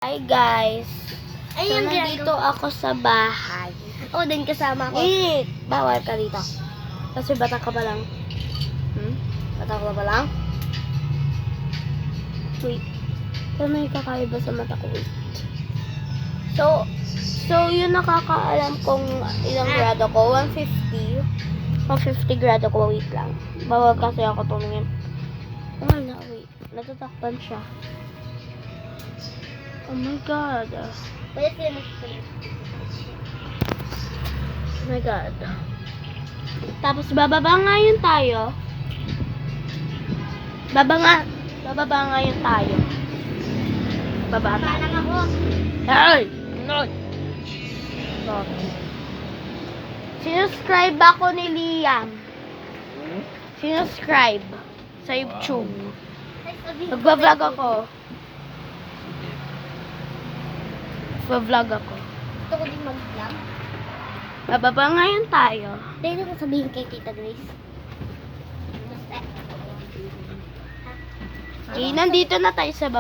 Hi guys! So, Ayun, nandito ako sa bahay. Oo, din kasama ko. Bawal ka dito. Kasi bata ka pa lang. Bata ka pa lang? Wait. So, may kakaiba sa mata ko. Wait. So yun nakakaalam kung ilang grado ko. 150. 150 grado ko. Wait lang. Bawal kasi ako tumingin. Oh na, wait. Natatakpan siya. Oh my God. Pwede sila Oh my God. Tapos bababa ngayon tayo. Bababa ngayon tayo. Baba tayo. Parang ako. Hey! No! Sinuscribe ako ni Liam. Sinuscribe sa YouTube. Nagbablog ako. Nagbablog ako. Gusto ko din mag-vlog. Bababa ngayon tayo. Dahil ko sabihin kay Tita Grace. Okay, nandito na tayo sa baba.